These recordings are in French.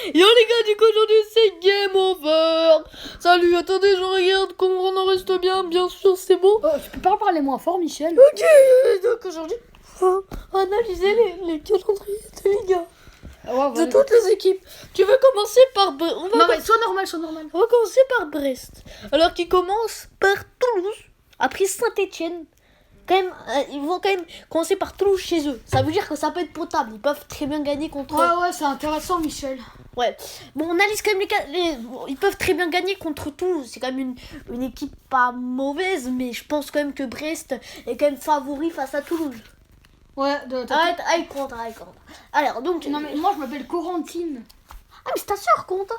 Yo les gars, du coup aujourd'hui c'est Game Over. Salut, attendez, je regarde comment on en reste bien sûr c'est beau. Tu peux pas parler moins fort, Michel? Ok, donc aujourd'hui on va analyser les calendriers de Liga Ouais, de toutes les équipes. Tu veux commencer par... Non mais sois normal. On va commencer par Brest. Alors qu'ils commencent par Toulouse, après Saint-Etienne. Ils vont quand même commencer par Toulouse chez eux. Ça veut dire que ça peut être potable. Ils peuvent très bien gagner contre... Ouais, c'est intéressant, Michel. Ouais. Bon, on analyse quand même bon, ils peuvent très bien gagner contre Toulouse. C'est quand même une équipe pas mauvaise, mais je pense quand même que Brest est quand même favori face à Toulouse. Ouais, Arrête, compte. Alors, donc... Non mais moi je m'appelle Corentine. Ah, mais c'est ta soeur, compte.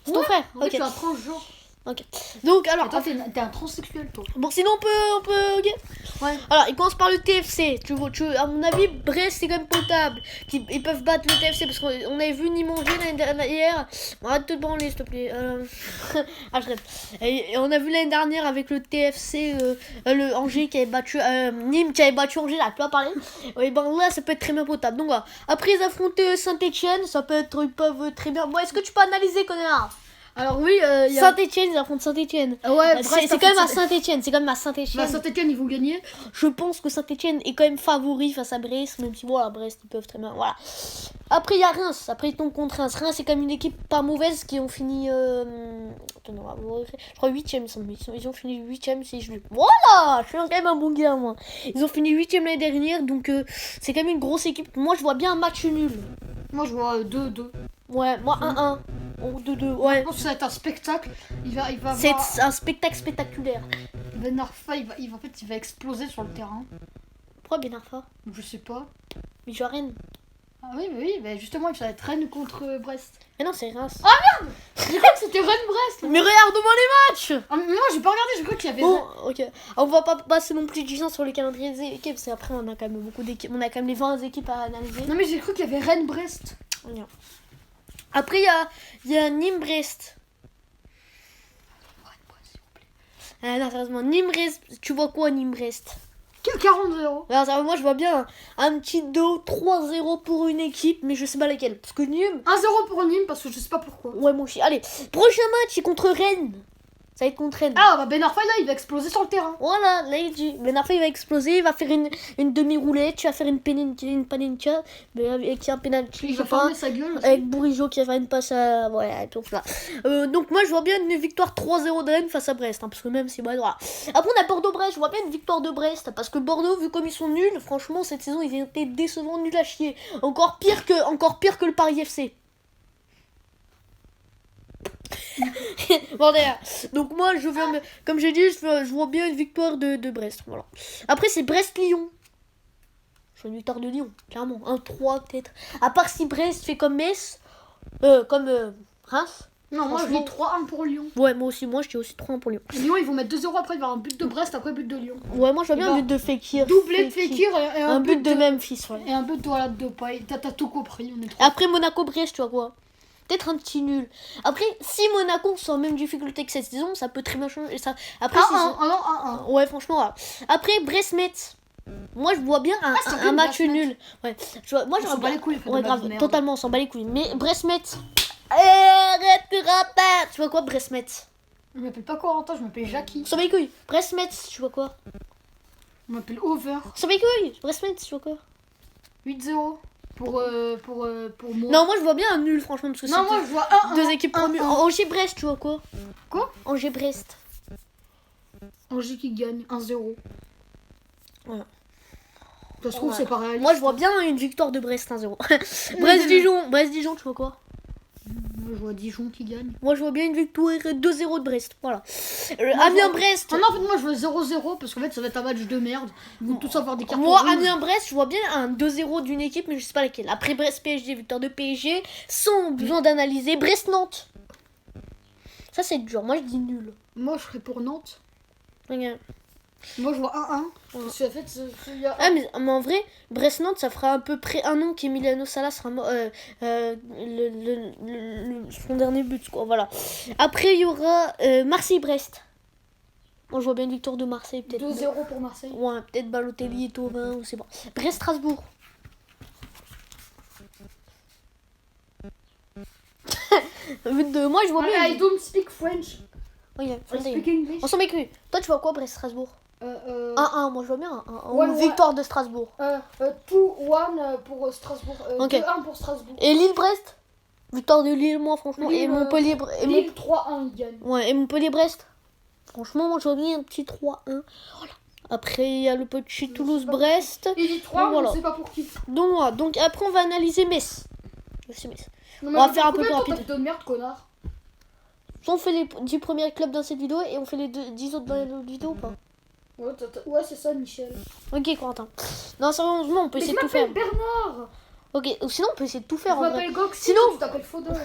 C'est ton frère. Ok. Ok. Tu es un transgenre. Ok. Donc, alors... Et toi t'es un transsexuel, toi. Bon, sinon on peut, ok. Ouais. Alors, ils commencent par le TFC. À mon avis, Brest c'est quand même potable. Ils peuvent battre le TFC parce qu'on avait vu Nimangé l'année dernière. Arrête de te branler, s'il te plaît. Ah, je rêve. Et on a vu l'année dernière avec le TFC, le Angers qui avait battu Nîmes qui avait battu Angers. Là, tu vas parler. Et ben là, ça peut être très bien potable. Donc voilà. Après, ils affrontaient Saint-Etienne. Ça peut être, ils peuvent très bien. Bon, est-ce que tu peux analyser, connard? Alors oui, il y a... Saint-Etienne, ils affrontent Saint-Etienne. Ouais, C'est quand même à Saint-Etienne. C'est quand même à Saint-Etienne. Bah, Saint-Etienne, ils vont gagner. Je pense que Saint-Etienne est quand même favori face à Brest, même si voilà, Brest ils peuvent très bien. Voilà. Après il y a Reims, après ils tombent contre Reims. Reims c'est quand même une équipe pas mauvaise qui ont fini. Attends, non, je crois 8ème, ils ont fini 8ème si je. Voilà, je suis quand même un bon gars moi. Ils ont fini 8ème l'année dernière, donc c'est quand même une grosse équipe. Moi je vois bien un match nul. Moi je vois 2-2. Ouais, moi 1-1. Ou 2-2, ouais. Je pense que ça va être un spectacle. Il va C'est avoir... un spectacle spectaculaire. Ben Arfa, il va exploser sur le terrain. Pourquoi Ben Arfa? Je sais pas. Il joue à Rennes. Ah oui, mais justement, ça va être Rennes contre Brest. Mais non, c'est Reims. J'ai cru que c'était Rennes-Brest. Mais regarde-moi les matchs! Ah, mais moi, j'ai pas regardé, j'ai cru qu'il y avait... Bon, ok. On va pas passer non plus du temps sur les calendriers des équipes, parce qu'après on a quand même beaucoup d'équipes. On a quand même les 20 équipes à analyser. Non, mais j'ai cru qu'il y avait Rennes-Brest. Non. Après, il y a Nîmes-Brest. Ah non, sérieusement, Nîmes-Brest, tu vois quoi Nîmes-Brest? 40-0. Alors, ça, moi je vois bien un petit dos 3-0 pour une équipe, mais je sais pas laquelle. Parce que Nîmes. 1-0 pour Nîmes, parce que je sais pas pourquoi. Ouais, moi aussi. Allez, prochain match, c'est contre Rennes. Ça va être contre Rennes. Ah, bah Ben Arfa, là, il va exploser sur le terrain. Voilà, là il dit, Ben Arfa il va exploser, il va faire une demi-roulette, tu vas faire une panenka, mais avec un penalty, Il je va sais pas, fermer sa gueule. Aussi. avec Bourigeau qui va faire une passe à... Ouais, tout ça. Donc moi je vois bien une victoire 3-0 de Rennes face à Brest, hein, parce que même si... Bah, voilà. Après on a Bordeaux-Brest, je vois bien une victoire de Brest, parce que Bordeaux, vu comme ils sont nuls, franchement cette saison ils étaient décevants, nuls à chier. Encore pire que le Paris FC. Bon, d'ailleurs. Donc moi je veux, comme j'ai dit, je vois bien une victoire de Brest. Voilà. Après c'est Brest-Lyon. Je veux une victoire de Lyon, clairement. 1-3 peut-être. À part si Brest fait comme Metz, comme Reims. Non, moi, je dis 3-1 pour Lyon. Ouais, moi je dis aussi 3-1 pour Lyon. Lyon, ils vont mettre 2-0 après, il va y avoir un but de Brest, après but de Lyon. Ouais, moi je vois bien un but de Fekir. Doublé de Fekir et un but de Memphis, ouais. Et un but de Paille. T'as tout compris, on est trop. Après Monaco-Brest, tu vois quoi? Peut-être un petit nul. Après, si Monaco sont en même difficulté que cette saison, ça peut très bien changer. Ça... Après, 1-1. Ouais, franchement, voilà. Après, Brest-Metz. Moi, je vois bien un match nul. Ouais. Moi, on s'en bat les couilles. Ouais, grave, totalement, on s'en bat les couilles. Mais Brest-Metz. Arrête de rater. Tu vois quoi, Brest-Metz? Je m'appelle pas Corentin, je m'appelle Jackie. On s'en bat les couilles. Brest-Metz, tu vois quoi? Je m'appelle Over. On s'en bat les couilles. Brest-Metz, tu vois quoi? 8-0. Pour moi. Non, moi je vois bien un nul, franchement, parce que non, moi je vois deux équipes promues. Angers-Brest, tu vois quoi? Quoi? Angers-Brest. Angers qui gagne 1-0. Voilà. Ça se trouve, c'est pas réaliste. Moi je vois bien une victoire de Brest 1-0. Brest-Dijon, tu vois quoi? Moi je vois Dijon qui gagne. Moi je vois bien une victoire 2-0 de Brest. Voilà. Amiens-Brest. Non, en fait, moi je veux 0-0 parce qu'en fait, ça va être un match de merde. Ils vont tous avoir des cartons. Moi, rouges. Amiens-Brest, je vois bien un 2-0 d'une équipe, mais je sais pas laquelle. Après Brest-PSG, victoire de PSG, sans besoin d'analyser. Brest-Nantes. Ça c'est dur. Moi je dis nul. Moi je serais pour Nantes. Regarde. Moi je vois 1-1. Parce qu'en fait, il y a. Ah, mais en vrai, Brest-Nantes, ça fera à peu près un an qu'Emiliano Sala sera mort. Son dernier but, quoi. Voilà. Après, il y aura Marseille-Brest. Moi, je vois bien une victoire de Marseille, peut-être. 2-0 pour Marseille. Ouais, peut-être Balotelli et Thauvin, ou c'est bon. Brest-Strasbourg. Moi, je vois bien. I don't speak French. Oui, I speak English. on s'en met cru. Toi, tu vois quoi, Brest-Strasbourg 1-1, moi je vois bien. Ouais, Victoire de Strasbourg. 2-1 pour Strasbourg. Ok. 2-1 pour Strasbourg. Et Lille-Brest victoire de Lille, moi, franchement. Et Lille, Montpellier. Lille 3-1, il gagne. Ouais, et Montpellier-Brest. Franchement, moi je vois bien un petit 3-1. Voilà. Après, il y a le petit Toulouse-Brest. Il dit 3, Voilà. on sait pas pour qui. Donc, voilà. Donc après, on va analyser Metz. C'est Metz. Non, On va faire un peu plus rapide. rapide. De merde, connard. On fait les 10 premiers clubs dans cette vidéo et on fait les 10 autres dans l'autre vidéo ou pas? Ouais, c'est ça, Michel. Ok, Corentin. Non, sérieusement, on peut essayer de tout faire. Bernard. Ok, ou sinon, on peut essayer de tout faire Je en vrai. m'appelle Goxy, Sinon- tu t'appelles Fodor.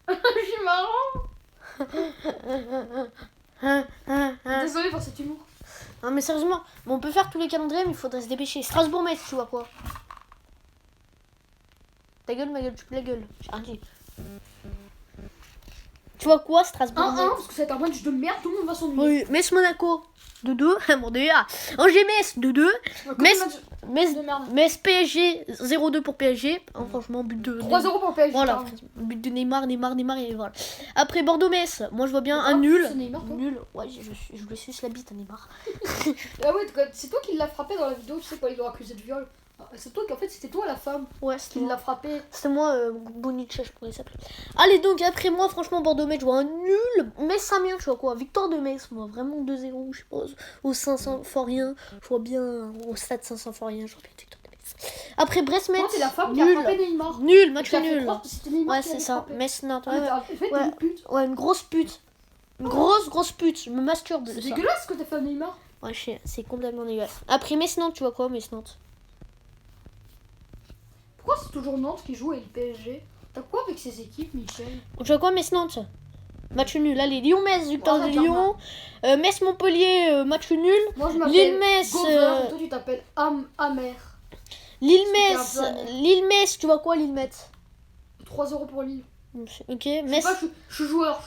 Je suis marrant. Désolé pour cet humour. Non, mais sérieusement, bon, on peut faire tous les calendriers, mais il faudrait se dépêcher. Strasbourg-Metz, tu vois quoi? Ta gueule, ma gueule, tu peux la gueule. J'ai rien dit. Tu vois quoi, 1-1, Strasbourg-Metz? parce que c'est un match de merde, tout le monde va s'ennuyer. Oui, Metz-Monaco, 2-2. Mon dieu. Angers-Metz, 2-2. Metz, Metz, de merde. Metz PSG, 0-2 pour PSG. Franchement, but de... 3-0 pour PSG. Voilà, pardon. but de Neymar et voilà. Après Bordeaux-Metz, moi je vois bien Ah, un nul. c'est Neymar, toi. Nul, ouais, je lui suce la bite à Neymar. Ah ouais, c'est toi qui l'as frappé dans la vidéo, tu sais quand ils l'ont accusé de viol. Ah, c'est toi qui, en fait, c'était toi la femme Ouais, qui l'a frappé. c'était moi, Boniche, je pourrais s'appeler. Allez, donc après moi, franchement, Bordeaux-Metz, je vois un nul. Metz, Amiens, tu vois quoi? Victoire de Metz, moi, vraiment 2-0, je sais pas, au 500 Forien. Je vois bien au stade 500 Forien, je vois bien victoire de Metz. Après Brest-Metz, Moi, c'est la femme qui a nul. frappé Neymar. Nul, match Qui a fait nul. croire que c'était Neymar Ouais, qui c'est l'avait ça. frappé. Metz-Nantes, Ah, ouais, mais ouais. t'as fait Ouais. une pute. Ouais, une grosse pute. Une grosse pute. Je me masturbe de C'est ça. dégueulasse ce que t'as fait à Neymar. Ouais, je sais, c'est complètement dégueulasse. Après Metz-Nantes, tu vois quoi, Metz-Nantes? Pourquoi c'est toujours Nantes qui joue avec le PSG? T'as quoi avec ces équipes, Michel? Tu vois quoi, Metz-Nantes? Match nul. Allez, Lyon-Metz, victoire Ouais, de Lyon. Metz-Montpellier, match nul. Moi, je m'appelle Lille-Metz, Gover, et toi, tu t'appelles Amer. Lille-Metz, C'était un peu Lille-Metz, tu vois quoi, Lille-Metz? 3-0 pour Lille. Ok, Je sais Metz, pas, je suis joueur,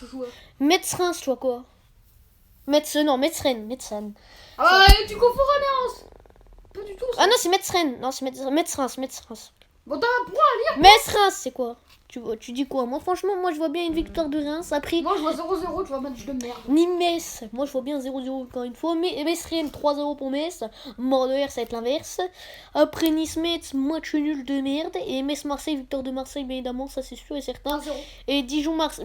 Metz-Reims, tu vois quoi? Non, Metz-Rennes, Metz-Rennes. Ah, tu confonds Rennes. Pas du tout. Ça. Ah non, c'est Metz-Rennes. Non, c'est Metz-Reims, Metz-Reims. Bon, t'as un point. Metz-Reims, c'est quoi? Tu dis quoi? Moi, franchement, moi, je vois bien une victoire de Reims. Après, Moi, je vois 0-0, tu vois, match de merde. Nîmes-Metz, moi je vois bien 0-0 encore une fois. Mais Metz-Rennes, 3-0 pour Metz. Bordeaux, ça va être l'inverse. Après Nice-Metz, match nul de merde. Et Metz-Marseille, victoire de Marseille, bien évidemment, ça c'est sûr et certain. 1-0. Et Dijon-Metz,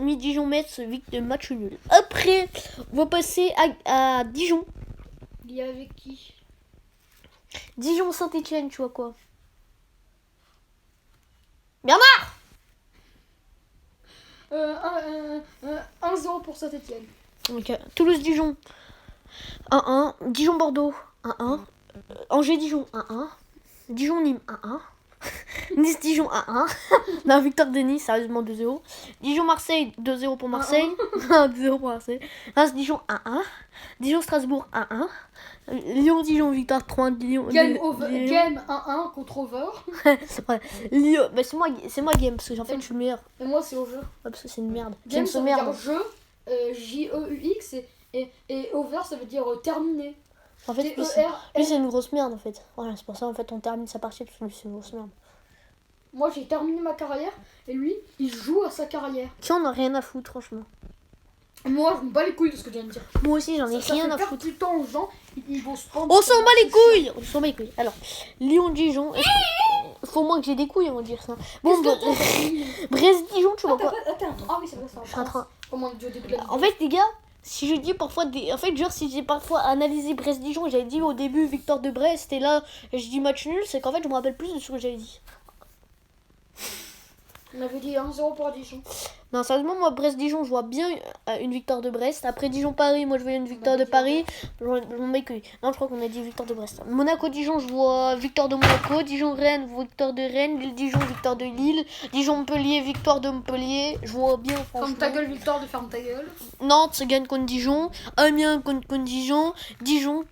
match nul. Après, on va passer à Dijon. Il y avait qui? Dijon-Saint-Etienne, tu vois quoi? Bernard! 1-0 pour Saint-Etienne. Ok. Toulouse-Dijon, 1-1. Dijon-Bordeaux, 1-1. Angers-Dijon, 1-1. Dijon-Nîmes, 1-1. Nice-Dijon, 1-1. Non, victoire de Nice, sérieusement 2-0. Dijon-Marseille, 2-0 pour Marseille. 2-0 pour Marseille. Reims-Dijon, 1-1. Dijon-Strasbourg, 1-1. Lyon-Dijon, victoire 3-1. Game 1-1 contre Over. Ouais. Lyon, bah, c'est moi game, parce que en fait je suis le meilleur. Et moi, c'est Over. Ouais, parce que c'est une merde. Game, C'est ça une veut merde. dire jeu, J-E-U-X, et Over, ça veut dire terminé. En fait, lui, T-E-R-N. c'est une grosse merde en fait. Voilà, c'est pour ça en fait on termine sa partie parce que lui c'est une grosse merde. Moi, j'ai terminé ma carrière, et lui, il joue à sa carrière. Qui en a rien à foutre, franchement. Moi, je me bats les couilles de ce que je viens de dire. Moi aussi j'en ai Ça rien fait à perdre foutre. du temps aux gens, ils vont se prendre. On s'en bat les couilles! On s'en bat les couilles. Alors, Lyon-Dijon. Faut moins que j'ai des couilles, on va dire ça. Bon, Brest-Dijon, tu vois quoi? Attends, ah oui, c'est vrai, ça. Je suis en train. Comment on dit au début de la En fait, les gars, si je dis parfois des. En fait, genre, si j'ai parfois analysé Brest-Dijon, j'avais dit au début victoire de Brest, et là, je dis match nul, c'est qu'en fait, je me rappelle plus de ce que j'avais dit. On avait dit 1-0 pour Dijon. Non, sérieusement, moi, Brest-Dijon, je vois bien une victoire de Brest. Après Dijon-Paris, moi, je vois une victoire de Paris. Je m'en bats les couilles. Non, je crois qu'on a dit victoire de Brest. Monaco-Dijon, je vois victoire de Monaco. Dijon-Rennes, victoire de Rennes. Lille-Dijon, victoire de Lille. Dijon-Montpellier, victoire de Montpellier. Je vois bien, franchement. Ferme ta gueule, Victor, de ferme ta gueule. Nantes gagne contre Dijon. Amiens contre Dijon. Dijon,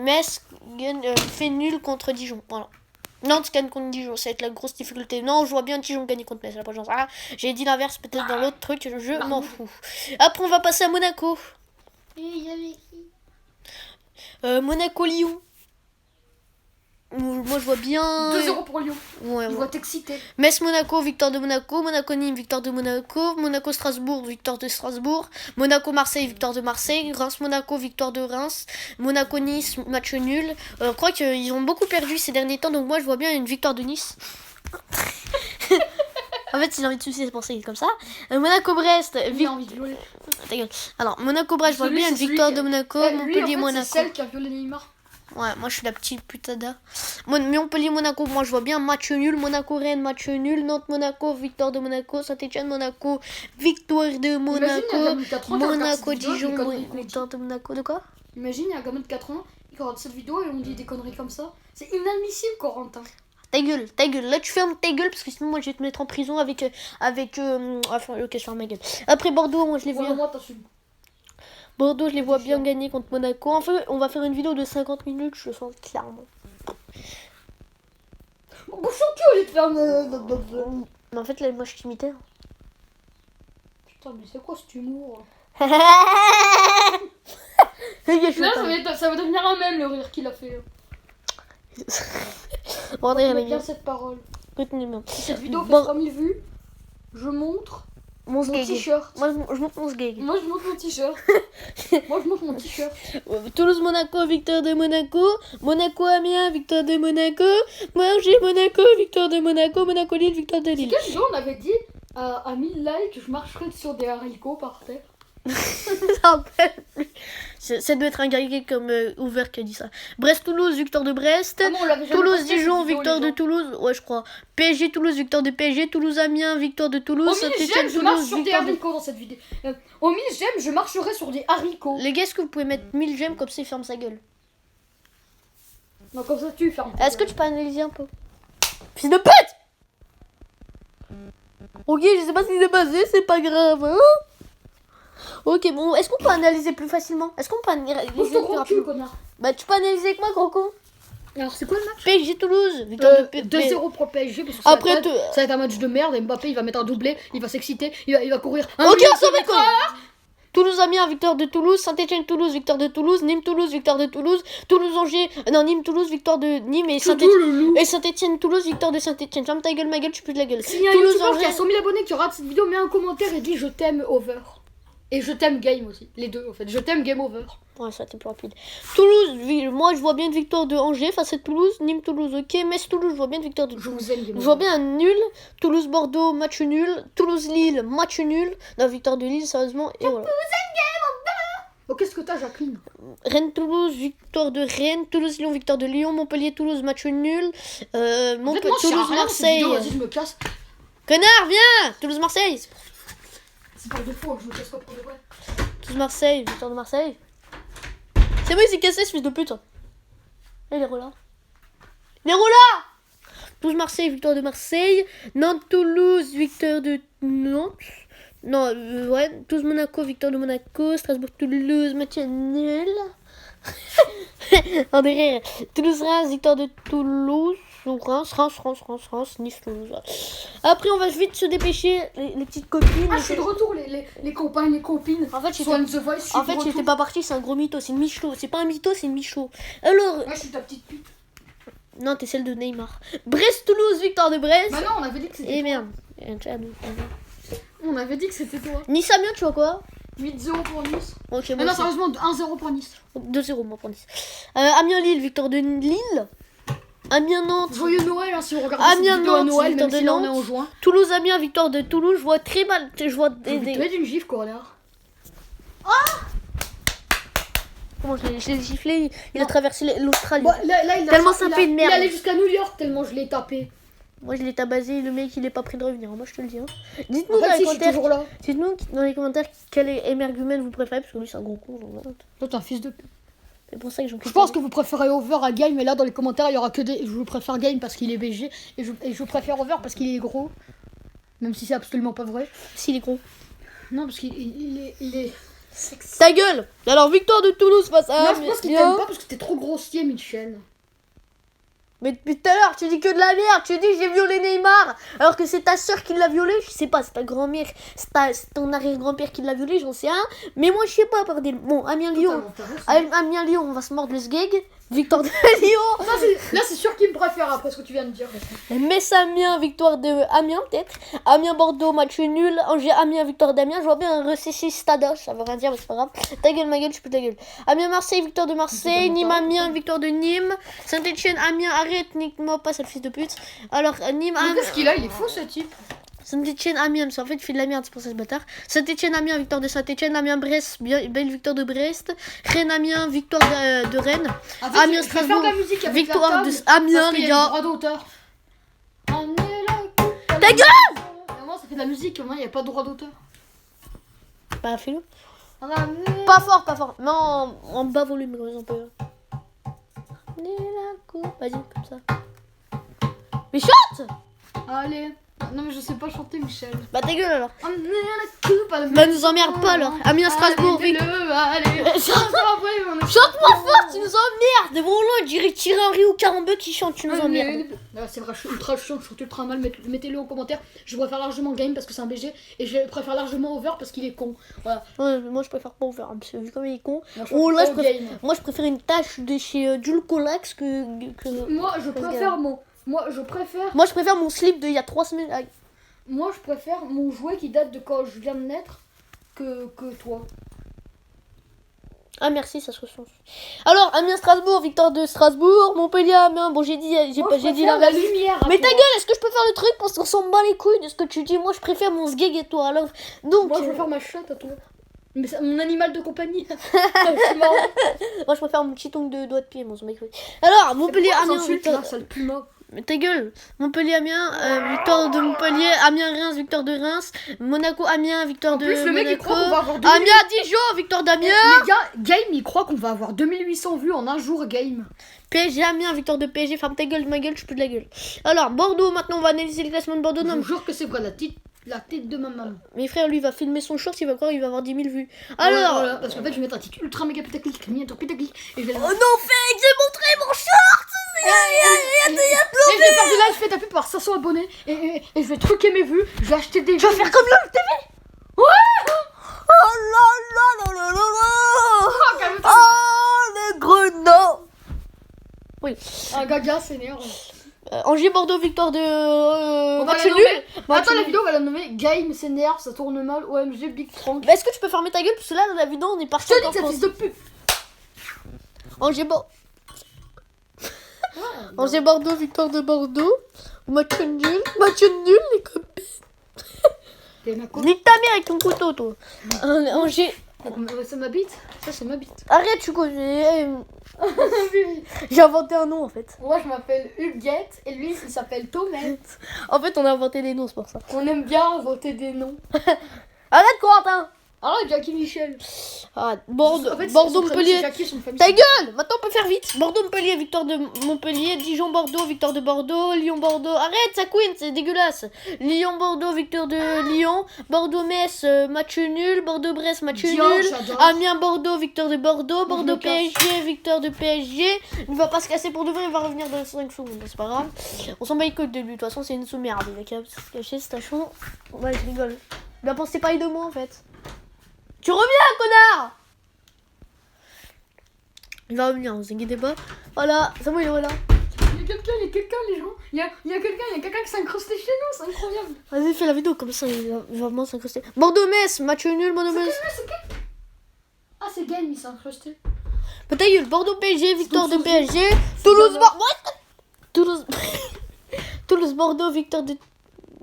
Metz fait nul contre Dijon. Voilà. Nantes gagne contre Dijon, ça va être la grosse difficulté. Non, je vois bien Dijon gagner contre Metz, la prochaine chance. Ah, j'ai dit l'inverse peut-être dans l'autre truc, je m'en fous. Après, on va passer à Monaco. Et il y avait qui? Monaco-Lyon. Moi, je vois bien. 2-0 pour Lyon. Ouais, Je ouais. vois t'exciter. Metz-Monaco, victoire de Monaco. Monaco-Nîmes, victoire de Monaco. Monaco-Strasbourg, victoire de Strasbourg. Monaco-Marseille, victoire de Marseille. Reims-Monaco, victoire de Reims. Monaco-Nice, match nul. Je crois qu'ils ont beaucoup perdu ces derniers temps, donc moi je vois bien une victoire de Nice. En fait, s'il a envie de sucer, c'est pour ça qu'il est comme ça. Monaco-Brest, Il a envie de violer. ta gueule. Alors, Monaco-Brest, je vois Celui, bien une c'est celui victoire qui- de Monaco. Lui, en fait, Montpellier-Monaco. c'est celle qui a violé Neymar. Ouais, moi je suis la petite putada. Montpellier-Monaco, moi je vois bien match nul. Monaco-Rennes, match nul. Nantes-Monaco, victoire de Monaco. Saint-Etienne-Monaco, victoire de Imagine, il y a un Monaco. gamin de 4 ans qui regarde cette vidéo, Monaco-Dijon, des conneries qu'on dit. victoire de Monaco. De quoi? Imagine, il y a un gamin de 4 ans qui regarde cette vidéo et on dit des conneries comme ça. C'est inadmissible, Corentin. Ta gueule, ta gueule. Là tu fermes ta gueule parce que sinon moi je vais te mettre en prison avec. Enfin, ok, je ferme ma gueule. Après Bordeaux, moi je les vois. Voilà, moi, t'assumes. Bordeaux, je les vois bien gagner contre Monaco. Enfin, on va faire une vidéo de 50 minutes, je le sens clairement. Bouche au cul, au lieu de faire. Mais en fait, là, moi je t'imitais. Putain, mais c'est quoi cet humour? Les gars, je suis Là, pas- ça va devenir un mème, le rire qu'il a fait. Bon, J'aime les bien gars, cette parole. retenez bien. Si cette vidéo fait Bon. 3000 vues, je montre Mon mon sgeg. t-shirt. Moi, je monte mon sgeg. Moi, je montre mon t-shirt. Moi, je montre mon t-shirt. Toulouse-Monaco, victoire de Monaco. Monaco-Amiens, victoire de Monaco. Angers-Monaco, victoire de Monaco. Monaco-Lille, victoire de Lille. Quel jour on avait dit à 1000 likes, je marcherais sur des haricots par terre. Ça doit être un gars comme Hoover qui a dit ça. Brest-Toulouse, victoire de Brest. Ah non, on l'avait jamais posté, Toulouse-Dijon, cette vidéo, victoire les de gens. Toulouse. Ouais, je crois. PSG-Toulouse, victoire de PSG. Toulouse-Amiens, victoire de Toulouse. Au 1000 j'aime, je marche sur des victoire de... haricots dans cette vidéo. Au 1000 j'aime, je marcherai sur des haricots. Les gars, est-ce que vous pouvez mettre 1000 j'aime comme ça il ferme sa gueule? Non, comme ça tu fermes. Est-ce que tu peux analyser un peu? Fils de pute! Ok, je sais pas ce qui s'est passé, c'est pas grave, hein? Ok, bon, est-ce qu'on peut analyser plus facilement? Est-ce qu'on peut analyser Bouge plus ton gros cul, rapidement? connard. Bah, tu peux analyser avec moi, gros con? Alors, c'est quoi le match PSG Toulouse, victoire de PSG. 2-0 pour le PSG. Parce que Après, ça va être un match de merde. Mbappé, il va mettre un doublé, il va s'exciter, il va courir. Ok, on s'en met quoi? Toulouse-Amiens, victoire de Toulouse. Saint-Etienne-Toulouse, victoire de Toulouse. Nîmes-Toulouse, victoire de Toulouse. Toulouse-Angers, non, Nîmes-Toulouse, victoire de Nîmes. Et Saint-Etienne-Toulouse, victoire de Saint-Etienne. Ferme ta gueule, ma gueule, tu peux de la gueule. S'il y a un youtubeur qui a Toulouse-Angers. 100 000 abonnés qui rate cette vidéo, mets un commentaire et dit je t'aime over. Et je t'aime game aussi. Les deux en fait. Je t'aime game over. Ouais, ça a été plus rapide. Toulouse, moi je vois bien une victoire de Angers face à Toulouse. Nîmes-Toulouse, ok. Metz-Toulouse, je vois bien une victoire de Je Toulouse. vous aime game Je vois over. bien un nul. Toulouse-Bordeaux, match nul. Toulouse-Lille, match nul. La victoire de Lille, sérieusement. Et voilà. Oh, qu'est-ce que t'as, Jacqueline? Rennes-Toulouse, victoire de Rennes. Toulouse-Lyon, victoire de Lyon. Montpellier-Toulouse, match nul. En fait, moi, je sers à rien, cette Toulouse-Marseille. vidéo, vas-y, je me casse. Connard, viens! Toulouse-Marseille. C'est pas de faux, je me casse pas pour de vrai. Toulouse-Marseille, victoire de Marseille. C'est bon, il s'est cassé ce fils de pute. Et les relats. Les relats! Toulouse-Marseille, victoire de Marseille. Nantes-Toulouse, victoire de Nantes. Non, ouais. Toulouse-Monaco, victoire de Monaco. Strasbourg-Toulouse, match nul. En derrière. Toulouse-Reims, victoire de Toulouse. Ou Reims, Nice-Toulouse. Ouais. Après, on va vite se dépêcher. Les petites copines. Ah, je suis de retour, les copains, les copines. En fait, Soit The Voice, je suis En de fait, retour. j'étais pas parti, c'est un gros mytho, c'est une Michlo. C'est pas un mytho, c'est une Michlo. Alors, Ouais, je suis ta petite pute. non, t'es celle de Neymar. Brest-Toulouse, victoire de Brest. Bah non, on avait dit que c'était Et toi. merde. On avait dit que c'était toi. Nice-Amiens, tu vois quoi? 8-0 pour Nice. Ok, Mais moi non, aussi. sérieusement, 1-0 pour Nice. 2-0, moi pour Nice. Amiens-Lille, victoire de Lille. Amiens-Nantes. Joyeux Noël, hein, si vous regardez cette Amiens, vidéo à Nantes, Noël, victoire même de si là on est Nantes. en juin. Toulouse-Amiens, victoire de Toulouse. Je vois très mal. Je vois Je vais te mettre une gifle, connard. Comment je l'ai giflé? Il a Non. traversé l'Australie. Bon, là, il a Tellement ça ça fait de merde. Il est allé jusqu'à New York, tellement je l'ai tapé. Moi, je l'ai tabassé. Le mec, il est pas prêt de revenir. Moi, je te le dis. Hein. En Dites-nous dans fait, les si, je suis commentaires. toujours là. Dites-nous dans les commentaires quel émergumène vous préférez, parce que lui c'est un gros con. Donc, voilà. Toi, t'es un fils de pute. C'est pour ça que j'en Je pense que vous préférez Over à Game, mais là dans les commentaires il y aura que des. Je préfère Game parce qu'il est BG et je préfère Over parce qu'il est gros. Même si c'est absolument pas vrai. s'il est gros. Non, parce qu'il est sexy. Ta gueule! Alors, victoire de Toulouse face à. Non, je pense qu'il Amiens. t'aime pas parce que t'es trop grossier, Michel. Mais depuis tout à l'heure, tu dis que de la merde. Tu dis j'ai violé Neymar. Alors que c'est ta soeur qui l'a violé. Je sais pas, c'est ta grand-mère. C'est ton arrière-grand-père qui l'a violé, j'en sais rien. Mais moi, je sais pas, bordel. Bon, Amiens-Lyon. Amiens-Lyon, on va se mordre le sgeg. victoire de Lyon. Là, c'est sûr qu'il me préfère après ce que tu viens de dire. Metz Amiens, victoire de Amiens peut-être. Amiens Bordeaux, match nul. Angers Amiens, victoire d'Amiens. Je vois bien un recessi Stadoche, ça veut rien dire mais c'est pas grave. Ta gueule, ma gueule, je peux ta gueule. Amiens Marseille, victoire de Marseille. Nîmes Amiens, victoire de Nîmes. Saint-Etienne Amiens, arrête, nique-moi pas, sale fils de pute. Alors Nîmes Mais Amiens. qu'est-ce qu'il a? Il est fou ce type. Saint-Etienne Amiens, parce qu'en fait il fait de la merde, c'est pour ça ce bâtard. Saint-Etienne Amiens, victoire de Saint-Etienne. Amiens Brest, belle victoire de Brest. Rennes Amiens, victoire de Rennes. En fait, Amiens je vais faire Strasbourg, de la musique avec victoire la de table, Amiens parce qu'il les y a gars. le droit d'auteur. Ta gueule! Moi, ça fait de la musique, moi, il n'y a pas de droit d'auteur. Bah fais-le. Pas fort, pas fort. Mais en bas volume, comme ça on peut. Vas-y, comme ça. Mais chante! Allez. Non, mais je sais pas chanter, Michel. Bah ta gueule alors. Bah, Bah nous emmerde pas alors. Amiens Strasbourg, allez. Chante-moi fort, tu nous emmerdes. Bon là, on dirait Thierry Henry ou Carambeu qui chante, tu nous emmerdes. C'est vrai, je suis ultra chiant, je chante ultra mal. Mettez-le en commentaire. Je préfère largement Game parce que c'est un BG. Et je préfère largement Over parce qu'il est con. Voilà. Ouais, mais moi je préfère pas Over, parce que vu comme il est con. Moi, Là, je je préfère une tâche de chez Jules Colax que. Moi, je préfère Moi, je préfère mon slip d'il y a 3 semaines. Aïe. Moi, je préfère mon jouet qui date de quand je viens de naître que toi. Ah merci, ça se ressent. Alors, Amiens Strasbourg, victoire de Strasbourg. Montpellier Amiens. Bon, j'ai dit la lumière. Mais ta gueule, est-ce que je peux faire le truc parce qu'on s'en bat les couilles de ce que tu dis? Moi, je préfère mon sgeg et toi. Alors, donc. Moi, je préfère ma chatte à toi. Mais c'est mon animal de compagnie. C'est marrant. Moi, je préfère mon petit ongle de doigt de pied, mon mec. Alors, Montpellier Amiens. Victoire. Sale puma. Mais ta gueule. Montpellier Amiens, victoire de Montpellier. Amiens Reims, victoire de Reims. Monaco Amiens, victoire de plus, le mec, il Monaco. croit qu'on va avoir Amiens Dijon, victoire d'Amiens. Les gars, Game, il croit qu'on va avoir 2800 vues en un jour, Game. PSG Amiens, victoire de PSG. Ferme ta gueule, ma gueule, je peux de la gueule. Alors, Bordeaux, maintenant on va analyser le classement de Bordeaux. Je vous jure que c'est quoi la tête de ma maman. Mes frères, lui, va filmer son short, il va croire, il va avoir 10 000 vues. Alors, voilà, parce qu'en fait, je vais mettre un titre ultra méga pétaclic, miniature pétaclic. Et je vais oh non, fake, j'ai montré mon short. Et je vais faire des lives, je vais taper par 500 abonnés. Et je vais truquer mes vues. Je vais acheter des. Tu vas faire comme LOL TV. Ouais. Oh là là là là là là. Oh, les grenats. Oui. Un gaga s'énerve. Angers Bordeaux, victoire de match nul. Attends, la vidéo on va la nommer Game s'énerve, ça tourne mal, OMG Big Frank. Est-ce que tu peux fermer ta gueule parce que là dans la vidéo on est parti. Je te dis que ça fils de pute. Angers Bordeaux, victoire de Bordeaux. Match nul les copines. Nique ta mère avec ton couteau toi. Angers. C'est ma bite. Ça c'est ma bite. Arrête, tu connais. J'ai inventé un nom en fait. Moi je m'appelle Huguette et lui il s'appelle Tomette. En fait on a inventé des noms, c'est pour ça. On aime bien inventer des noms. Arrête Corentin. Arrête Jackie Michel. Ah, Bordeaux, En fait, Bordeaux Montpellier. Ta Ta gueule. Maintenant on peut faire vite. Bordeaux Montpellier, victoire de Montpellier. Dijon Bordeaux, victoire de Bordeaux. Lyon Bordeaux. Arrête, ça couine, c'est dégueulasse. Lyon Bordeaux, victoire de Lyon. Bordeaux Metz, match nul. Bordeaux Brest, match nul. Amiens Bordeaux, victoire de Bordeaux. Bordeaux PSG, victoire de PSG. Il va pas se casser pour de vrai, il va revenir dans 5 secondes, c'est pas grave. On s'en bat les couilles de lui, de toute façon c'est une sous-merde. Il a qu'à se cacher ce tachon. Ouais, je rigole. Il a pensé pareil de moi en fait. Tu reviens, connard! Il va revenir, vous inquiétez pas. Voilà, c'est bon, il est là. Il y a quelqu'un, les gens. Il y a quelqu'un qui s'est incrusté chez nous, c'est incroyable. Vas-y, fais la vidéo, comme ça il va vraiment s'incruster. Bordeaux-Metz, match nul, Bordeaux-Metz. Ah, c'est Game, il s'est incrusté. Ta gueule, Bordeaux-PSG, victoire de PSG. Toulouse, Toulouse-Bordeaux, victoire de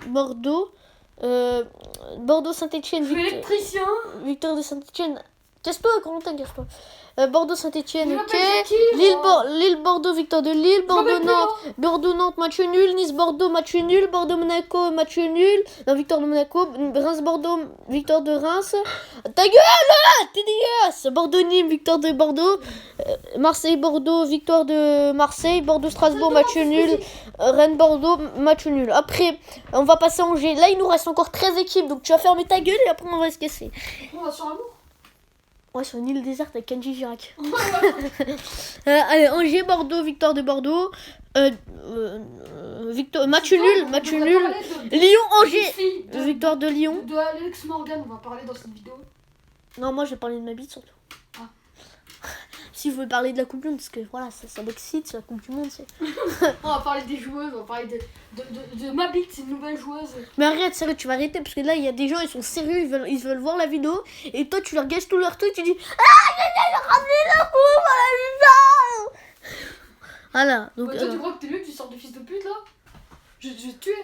Bordeaux. Bordeaux-Saint-Etienne, victoire de Saint-Etienne. Casse-toi, Corentin, casse-toi. Bordeaux-Saint-Etienne, ok. Lille-Bordeaux, victoire de Lille. Bordeaux-Nantes, match nul. Nice-Bordeaux, match nul. Bordeaux-Monaco, match nul. Non, victoire de Monaco. Reims-Bordeaux, victoire de Reims. Ta gueule, t'es dégueulasse. Bordeaux-Nîmes, victoire de Bordeaux. Marseille-Bordeaux, victoire de Marseille. Bordeaux-Strasbourg, match nul. Rennes-Bordeaux, match nul. Après, on va passer à Angers. Là, il nous reste encore 13 équipes. Donc, tu vas fermer ta gueule et après, on va se casser. On va sur un mot. Ouais, sur une île déserte avec Kenji Girac. Allez, Angers, Bordeaux, victoire de Bordeaux. Match nul. Lyon, Angers, victoire de Lyon. De Alex Morgan, on va parler dans cette vidéo. Non, moi, je vais parler de ma bite surtout. si vous voulez parler de la Coupe du Monde, parce que voilà, ça m'excite, la Coupe du Monde, c'est... On va parler des joueuses, on va parler de Mabit, c'est une nouvelle joueuse. Mais arrête, sérieux, tu vas arrêter, parce que là, il y a des gens, ils sont sérieux, ils veulent voir la vidéo, et toi, tu leur gâches tout leur truc, tu dis « Ah, j'ai ramené la Coupe à la vidéo !» Voilà, donc... Toi, tu crois que t'es mieux que tu sors de fils de pute, là? Je vais te tuer.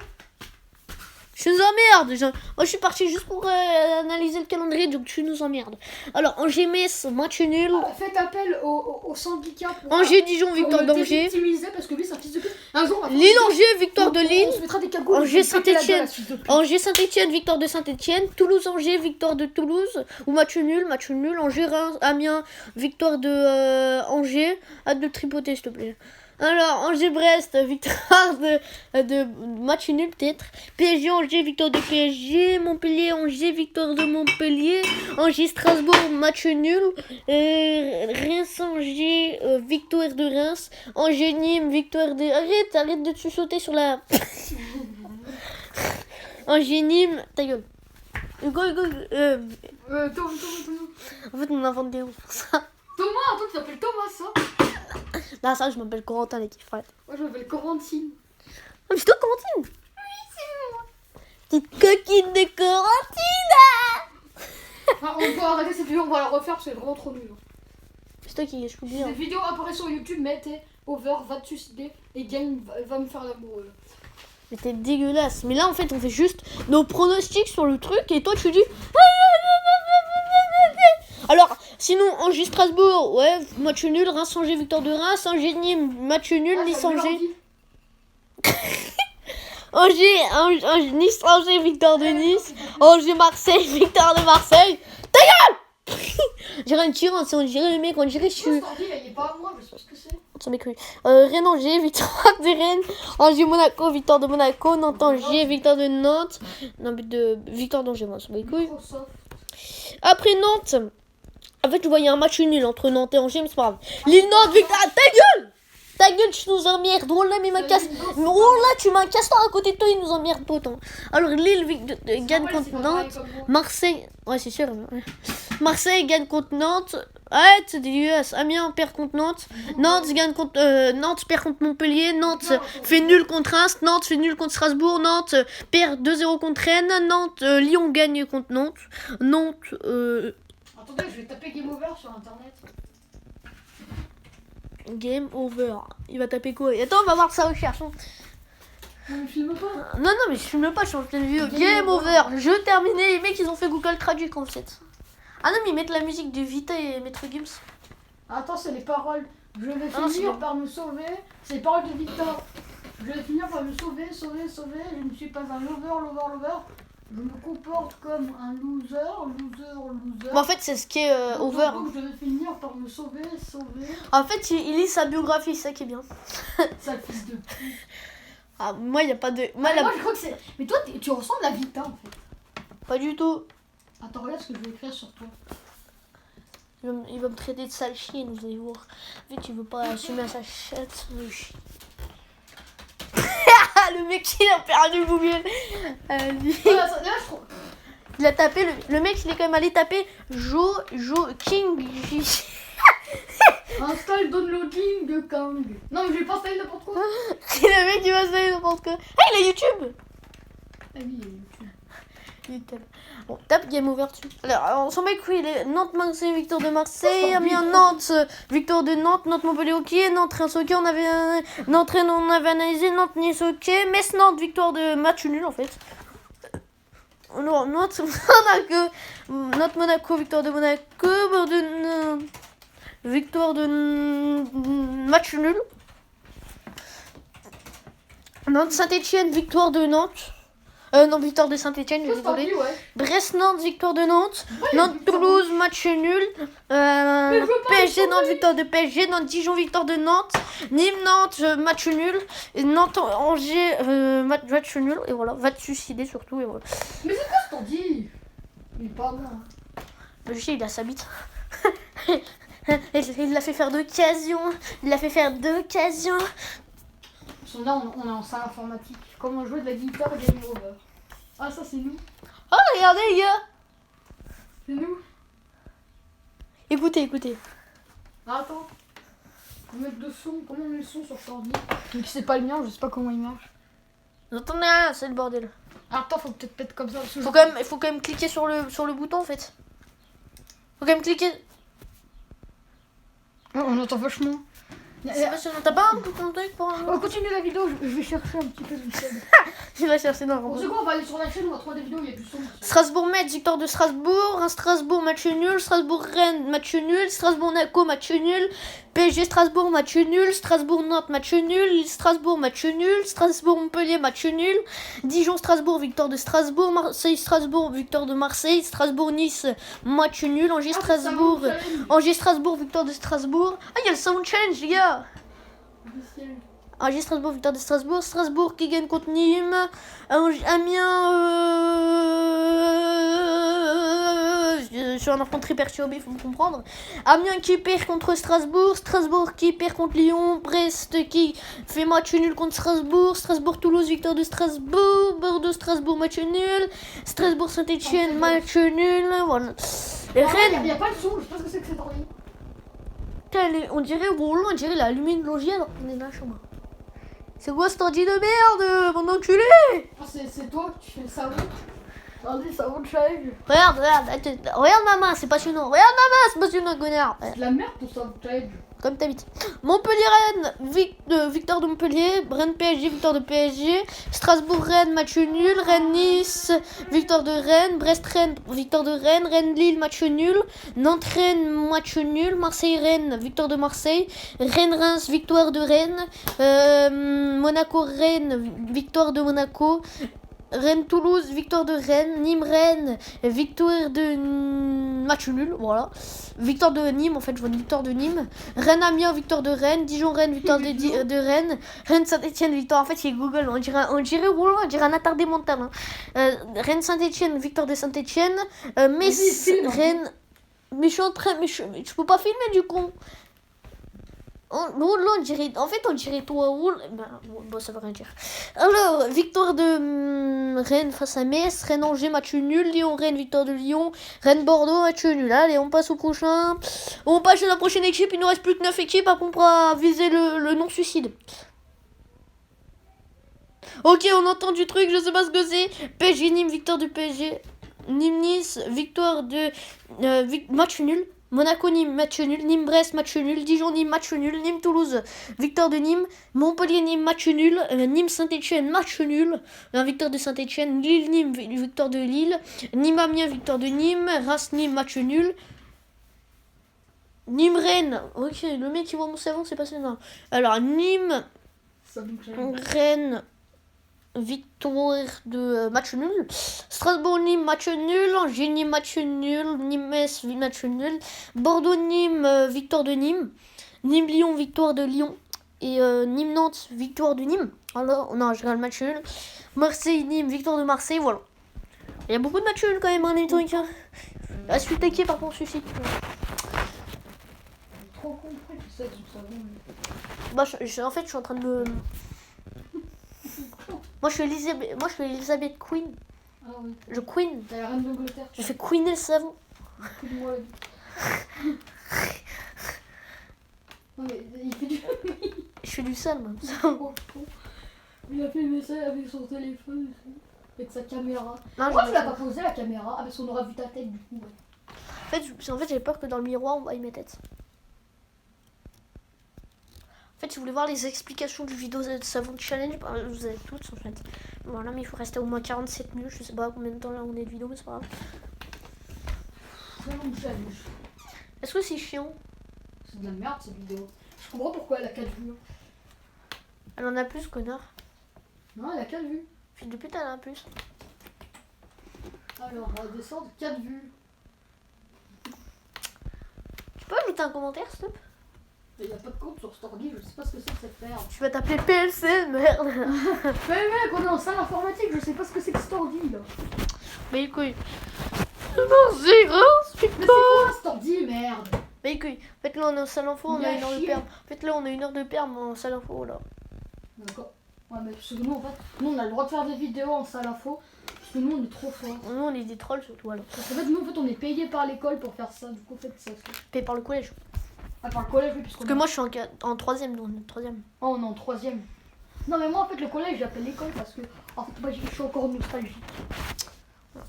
Je nous emmerde. Moi, je suis parti juste pour analyser le calendrier, donc tu nous emmerdes. Alors, Angers-Metz, match nul. Faites appel au syndicat pour... Angers-Dijon, victoire pour le d'Angers. désoptimiser, parce que lui, c'est un fils de pute. Un jour, on va faire- Lille-Angers, victoire de Lille. On se mettra des cagoules. Angers-Saint-Etienne. Angers-Saint-Etienne, victoire de Saint-Etienne. Toulouse-Angers, victoire de Toulouse. Ou match nul. Angers-Reims, Amiens, victoire de Angers. Hâte de tripoter, s'il te plaît. Alors, Angers-Brest, victoire de match nul peut-être. PSG-Angers, victoire de PSG. Montpellier-Angers, victoire de Montpellier. Angers-Strasbourg, match nul. Reims-Angers, victoire de Reims. Angers-Nîmes, victoire de... Arrête de te sauter sur la... Angers-Nîmes, ta gueule. Hugo. Thomas. En fait, on invente des noms pour ça. Thomas, toi, tu t'appelles Thomas, ça? Là, ça, je m'appelle Corentin, les petits frères. Moi, je m'appelle Corentine. Ah, mais c'est toi, Corentine? Oui, c'est moi. Petite coquine de Corentine. Enfin, on peut arrêter cette vidéo, on va la refaire parce que c'est vraiment trop nul. C'est toi qui je peux Si dire. cette vidéo apparaît sur YouTube, mettez over, va te suicider et Game va me faire l'amoureux. Mais t'es dégueulasse. Mais là, en fait, on fait juste nos pronostics sur le truc et toi, tu dis. Alors, sinon, Angers-Strasbourg, ouais, match nul. Reims-Angers, victoire de Reims. Angers-Nîmes, match nul. Nice-Angers. Nice-Angers, victoire de Nice. Angers-Marseille, victoire de Marseille. Ta gueule. J'irais une tirante, on dirait le mec, on dirait que je suis. Il est pas à moi, je sais pas ce que c'est. Ça m'écrit. Rennes-Angers, victoire de Rennes. Angers-Monaco, victoire de Monaco. Nantes-Angers, victoire de Nantes. Non, mais victoire d'Angers, moi, ça m'écrit. Après Nantes. En fait, je voyais un match nul entre Nantes et Angers, mais c'est pas grave. Lille-Nantes, victoire. Ta gueule, tu nous emmerdes. Oh là, mais ma casse. Oh là, tu m'as un castor à côté de toi, il nous emmerde pas autant. Alors, Lille gagne contre Nantes. Marseille. Ouais, c'est sûr. Ouais. Marseille gagne contre Nantes. Arrête, c'est dégueulasse. Amiens perd contre Nantes. Nantes perd contre Montpellier. Nantes fait nul contre Reims. Nantes fait nul contre Strasbourg. Nantes perd 2-0 contre Rennes. Lyon gagne contre Nantes. Attendez, je vais taper Game Over sur internet. Game over. Il va taper quoi? Attends, on va voir sa recherche. Non, mais filme pas. Non, mais je filme pas, je suis en pleine vidéo. Game over. Jeu terminé. Les mecs, ils ont fait Google Traduit en fait. Ah non, mais ils mettent la musique de Vita et Maître Gims. Attends, c'est les paroles. Je vais finir par me sauver. C'est les paroles de Victor. Je vais finir par me sauver. Je ne suis pas un lover. Je me comporte comme un loser. Mais en fait, c'est ce qui est over. Donc, je vais finir par me sauver. En fait, il lit sa biographie, c'est ça qui est bien. Sale fils de pute. Ah, moi, il n'y a pas de. Moi, je crois que c'est. Mais toi, tu ressembles à Vita en fait. Pas du tout. Attends, regarde ce que je vais écrire sur toi. Il va me traiter de sale chien, vous allez voir. En fait, il veut pas assumer sa chatte. Le mec, il a perdu Google. Il a tapé, le mec, il est quand même allé taper King. Install downloading de Kang. Non, mais je vais pas installer n'importe quoi. Le mec, il va installer n'importe quoi. Ah, il a YouTube. Ah oui, il est YouTube. Bon, tape Game Over dessus. Alors, on s'en met quoi? Il est Nantes-Marseille, victoire de Marseille. Amiens, Nantes, victoire de Nantes. Nantes-Montpellier, ok. Nantes-Reims, ok. On avait analysé. Nantes-Nice, ok. Metz-Nantes, victoire de match nul en fait. Alors, Nantes-Monaco, victoire de Monaco. Victoire de match nul. Nantes-Saint-Etienne, victoire de Nantes. Non, victoire de Saint-Etienne, j'ai désolé. Ouais. Brest-Nantes, victoire de Nantes. Nantes-Toulouse, match nul. PSG-Nantes, victoire de PSG. Nantes-Dijon, victoire de Nantes. Nîmes-Nantes, match nul. Et Nantes-Angers, match nul. Et voilà, va te suicider surtout. Et voilà. Mais c'est quoi ce qu'on dit? Il est pas bon. Je sais, il a sa bite. Il l'a fait faire d'occasion. Là, on est en salle informatique. Comment jouer de la guitare et Game Over. Ah, ça, c'est nous. Oh, regardez, les gars. C'est nous. Écoutez. Ah, attends. Faut mettre de son. Comment on met le son sur Sordi? Donc c'est pas le mien, je sais pas comment il marche. J'entendais rien, c'est le bordel. Ah, attends, faut peut-être mettre comme ça. Faut quand même cliquer sur le bouton en fait. Faut quand même cliquer. Oh, on entend vachement. Sébastien, t'as pas un bouton de truc pour un. On continue la vidéo, je vais chercher un petit peu de chaîne. Il va chercher dans le Bon, c'est quoi, on va aller sur la chaîne, on va trouver des vidéos, il y a du son. Strasbourg-Metz, victoire de Strasbourg. Un Strasbourg, match nul. Strasbourg-Rennes, match nul. Strasbourg-Monaco, match nul. PSG Strasbourg, match nul. Strasbourg-Nantes, match nul. Strasbourg, match nul. Strasbourg-Montpellier, match nul. Dijon-Strasbourg, victoire de Strasbourg. Marseille-Strasbourg, victoire de Marseille. Strasbourg-Nice, match nul. Angers-Strasbourg. Angers-Strasbourg, victoire de Strasbourg. Ah, il y a le Sound Challenge, les gars. Angers Strasbourg, victoire de Strasbourg. Strasbourg qui gagne contre Nîmes. Amiens. Je suis un enfant très perturbé, il faut me comprendre. Amiens qui perd contre Strasbourg. Strasbourg qui perd contre Lyon. Brest qui fait match nul contre Strasbourg. Strasbourg-Toulouse, victoire de Strasbourg. Bordeaux-Strasbourg, match nul. Strasbourg-Saint-Etienne, match nul. Voilà. Et Rennes. Il n'y a pas de son, je sais pas ce que c'est que cette oreille. On dirait Roland, on dirait il a allumé une logique alors qu'on est dans la chambre. C'est quoi cet ordi de merde, mon enculé? Ah, c'est toi que tu fais le savon. Regardez, savon challenge. Regarde, regarde ma main, c'est passionnant. Regarde ma main, c'est passionnant, connard. C'est de la merde ton savon challenge. Comme t'habites. Montpellier-Rennes, victoire de Montpellier. Rennes-PSG, victoire de PSG. Strasbourg-Rennes, match nul. Rennes-Nice, victoire de Rennes. Brest-Rennes, victoire de Rennes. Rennes-Lille, match nul. Nantes-Rennes, match nul. Marseille-Rennes, victoire de Marseille. Rennes-Reims, victoire de Rennes. Monaco-Rennes, victoire de Monaco. Rennes-Toulouse, victoire de Rennes. Nîmes-Rennes, victoire de match nul, voilà. Victoire de Nîmes, en fait, je vois une victoire de Nîmes. Rennes-Amiens, victoire de Rennes. Dijon-Rennes, victoire de Rennes. Rennes-Saint-Etienne, victoire. En fait, c'est Google, on dirait Roland, on dirait un attardé mental. Hein. Rennes-Saint-Etienne, victoire de Saint-Etienne. Metz, Rennes. Mais je suis en train, mais je peux pas filmer du coup. On dirait, en fait, on dirait toi. Bon, ça veut rien dire. Alors, victoire de Rennes face à Metz. Rennes-Angers, match nul. Lyon-Rennes, victoire de Lyon. Rennes-Bordeaux, match nul. Allez, on passe au prochain. On passe à la prochaine équipe. Il nous reste plus que 9 équipes. Après, on pourra viser le non-suicide. Ok, on entend du truc. Je sais pas ce que c'est. PSG, Nîmes, victoire du PSG. Nîmes-Nice, victoire de match nul. Monaco-Nîmes, match nul. Nîmes-Brest, match nul. Dijon-Nîmes, match nul. Nîmes-Toulouse, victoire de Nîmes. Montpellier-Nîmes, match nul. Nîmes-Saint-Etienne, match nul. Victoire de Saint-Etienne. Lille-Nîmes, victoire de Lille. Nîmes-Amiens, victoire de Nîmes. Reims-Nîmes, match nul. Nîmes-Rennes. Ok, le mec qui voit mon savon, c'est pas ça. Alors, Nîmes, Rennes. Victoire de match nul. Strasbourg-Nîmes, match nul. Angers-Nîmes, match nul. Nîmes-Metz, match nul. Bordeaux-Nîmes, victoire de Nîmes. Nîmes-Lyon, victoire de Lyon. Et Nîmes-Nantes, victoire de Nîmes. Alors, non, je regarde le match nul. Marseille-Nîmes, victoire de Marseille, voilà. Il y a beaucoup de matchs nuls quand même, hein, les trucs. Hein. La suite équipe, par contre, suicide. Trop compris que c'est du savon. Bah, en fait, je suis en train de me... Moi je suis Elizabeth Queen. Ah oui. Je queen. T'as la reine d'Angleterre. Je fais queener le savon. Moi. Non mais il fait du... Je fais du sale, même. Il a fait ça avec son téléphone, avec sa caméra. Non, pourquoi tu l'as pas posé la caméra? Ah parce qu'on aura vu ta tête du coup. Ouais. En fait j'avais peur que dans le miroir on voie mes têtes. En fait, si vous voulez voir les explications du vidéo de savon challenge, vous avez toutes en fait. Voilà, mais il faut rester au moins 47 minutes. Je sais pas combien de temps là on est de vidéo, mais c'est pas grave. Savon challenge. Est-ce que c'est chiant? C'est de la merde cette vidéo. Je comprends pourquoi elle a 4 vues. Elle en a plus, connard. Non, elle a 4 vues. Fille de pute, elle en a plus. Alors, on va descendre 4 vues. Tu peux ajouter un commentaire, s'il te plaît? Il n'y a pas de compte sur Storgy, je sais pas ce que c'est que cette merde. Tu vas t'appeler PLC, merde. Mais mec, on est en salle informatique, je sais pas ce que c'est que Storgy là. Mais les couilles. Non, c'est grave, Mais c'est quoi Storgy, merde? Mais les couilles. En fait, là on est en salle info, on a 1 heure de perm. En fait, là on a 1 heure de perm en salle info là. D'accord. Ouais, mais parce que nous, en fait, nous on a le droit de faire des vidéos en salle info. Parce que nous on est trop forts. Nous on est des trolls surtout alors. Parce qu'en fait, nous en fait, on est payé par l'école pour faire ça. Du coup, en fait, ça. Payé par le collège. Ah, par le collège, oui, Parce que moi, je suis en troisième, donc troisième. Oh, on est en troisième. Non, mais moi, en fait, le collège, j'appelle l'école parce que, en fait, moi, je suis encore nostalgique.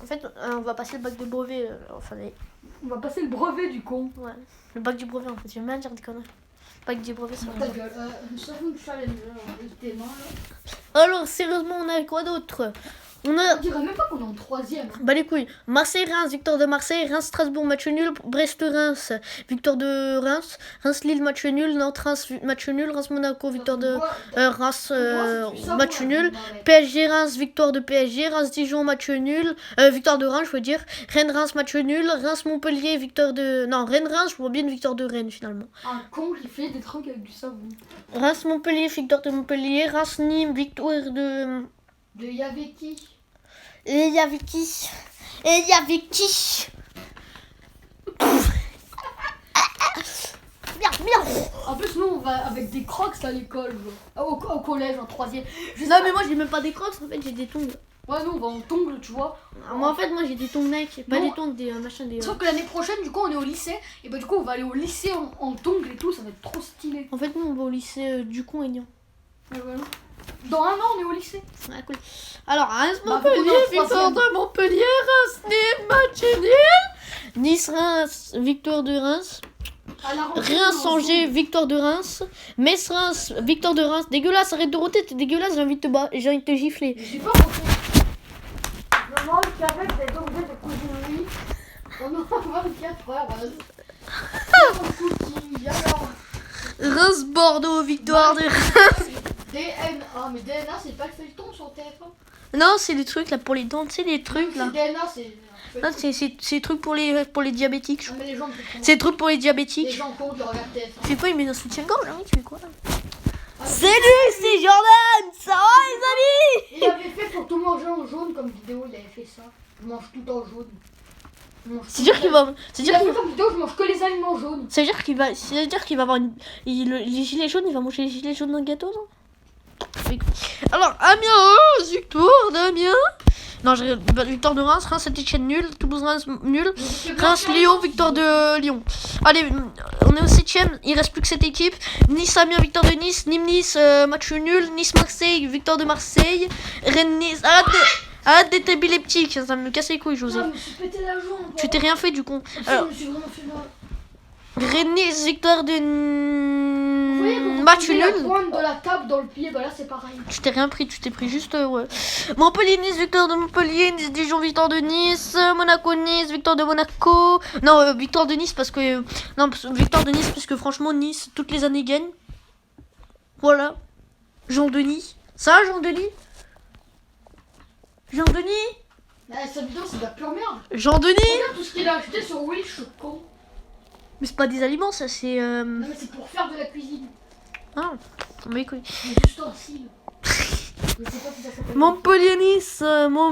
En fait, on va passer le bac de brevet. Enfin, On va passer le brevet du con. ouais. Le bac du brevet, en fait. J'aime bien dire des conneries. Le bac du brevet, c'est Ta vrai. gueule. Ça vous me challenge avec tes mains, là. Alors, sérieusement, on a quoi d'autre? On a. On dirait même pas qu'on est en troisième. Bah les couilles. Marseille-Reims, victoire de Marseille. Reims-Strasbourg, match nul. Brest-Reims, victoire de Reims. Reims-Lille, match nul. Nantes-Reims, match nul. Reims-Monaco, victoire de Reims, match nul. PSG-Reims, victoire de PSG. Reims-Dijon, match nul. Victoire de Reims, je veux dire. Rennes-Reims, match nul. Reims-Montpellier, victoire de... Non, Rennes-Reims, je vois bien une victoire de Rennes, finalement. Un con qui fait des trucs avec du savon. Reims-Montpellier, victoire de Montpellier. Reims-Nîmes, victoire de... De Yaveki. Et il y avait qui? Et il y avait qui? Merde. En plus, nous, on va avec des crocs à l'école. Au collège, en troisième. Non, mais moi, j'ai même pas des crocs, en fait, j'ai des tongs. Ouais, nous, on va en tongle, tu vois. Moi, en fait, moi, j'ai des tongs Nike. Pas Non. des tongs, des machins, des... Sauf que l'année prochaine, du coup, on est au lycée. Et bah, du coup, on va aller au lycée en tongle et tout. Ça va être trop stylé. En fait, nous, on va au lycée Ducon-Aignan. Ouais, voilà. Dans un an, on est au lycée. Ouais, cool. Alors, Bah, Reims-Montpellier, on est en victoire troisième. de Montpellier. Reims-Nîmes, match nul. Nice-Reims, victoire de Reims. À la rentrée, Reims-Angers, victoire de Reims. Metz-Reims, victoire de Reims. Dégueulasse, arrête de roter, t'es dégueulasse, j'ai envie de te gifler. J'ai pas compris. Je me demande qu'avec des objets de cousinerie, on a 24 heures. Alors, Reims-Bordeaux, victoire de Reims. DNA, mais DNA, c'est pas le feuilleton sur TF1. Non, c'est les trucs là pour les dents, tu sais, les trucs là. DNA, c'est. Non, c'est les trucs pour les diabétiques. je Non, crois. mais les gens, C'est les trucs pour les les diabétiques. gens comptent, ils regardent TF1. Tu fais quoi, il met un soutien-gorge, hein, tu fais quoi là? Ah, Salut, c'est Jordan. Ça va les amis? Il avait fait pour tout manger en jaune comme vidéo, il avait fait ça. Je mange tout en jaune. C'est-à-dire qu'il va... Il a fait comme vidéo, je mange que les aliments jaunes. C'est-à-dire qu'il va avoir une... les gilets jaunes, il va manger les gilets jaunes d'un gâteau, non? Alors, Amiens, victoire d'Amiens. Non, victoire de Reims, Reims-Saint-Etienne nul, Toulouse-Reims nul, Reims-Lyon, victoire de Lyon. Allez, on est au 7ème, il reste plus que cette équipe. Nice-Amiens, victoire de Nice, Nîmes-Nice, match nul, Nice-Marseille, victoire de Marseille, Rennes-Nice. Arrête d'être épileptique, ça me casse les couilles, José. Ah, je me suis pété la jambe. Tu t'es rien fait du con. Je me suis vraiment fait mal. Rennes-Nice, victoire de Vous voyez, quand match on met la nul. pointe de la table dans le pied, bah là c'est pareil. Tu t'es rien pris, tu t'es pris juste ouais. Montpellier-Nice, victoire de Montpellier, Nice-Dijon, victoire de Nice, Monaco-Nice, victoire de Monaco. Non, victoire de Nice parce que victoire de Nice parce que franchement Nice toutes les années gagne. Voilà. Jean-Denis. Ça va Jean-Denis? Jean-Denis? Cette vidéo c'est de la pure merde. Jean-Denis? Regarde tout ce qu'il a acheté sur Wish, je suis con. Mais c'est pas des aliments ça, c'est Non mais c'est pour faire de la cuisine. Ah, mais écoute. Des ustensiles. Je sais pas si ça s'appelle. Montpellier-Nice, mon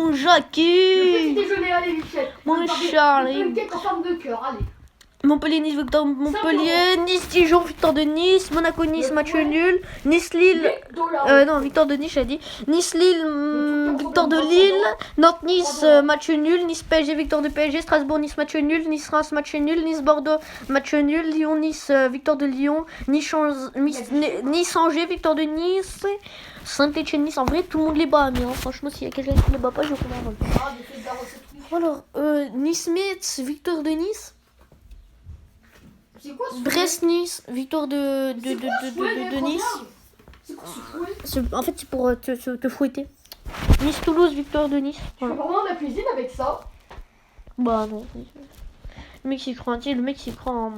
Le Jackie. petit déjeuner, allez Michel. Mon Charlie. Une cake en forme de cœur, allez. Montpellier-Nice, victoire de Montpellier, Nice-Dijon, victoire de Nice, Monaco-Nice, match nul, Nice-Lille, $. non, victoire de Nice, j'ai dit, Nice-Lille, victoire de Lille, Nantes-Nice, match nul, Nice-PSG, victoire de PSG, Strasbourg-Nice, match nul, Nice-Reims, match nul, Nice-Bordeaux, match nul, Lyon-Nice, victoire de Lyon, Nice-Angers, victoire de Nice, Saint-Etienne-Nice, en vrai, tout le monde les bat, mais hein, franchement, s'il y a quelqu'un qui les bat pas, je comprends pas. Alors, Nice-Metz, victoire de Nice. C'est quoi ce Brest-Nice, victoire de Nice. C'est quoi ce fouet? En fait, c'est pour te fouetter. Nice-Toulouse, victoire de Nice. Tu fais Voilà. vraiment de la cuisine avec ça? Bah non. Le mec s'y croit, tu sais, le mec s'y croit en...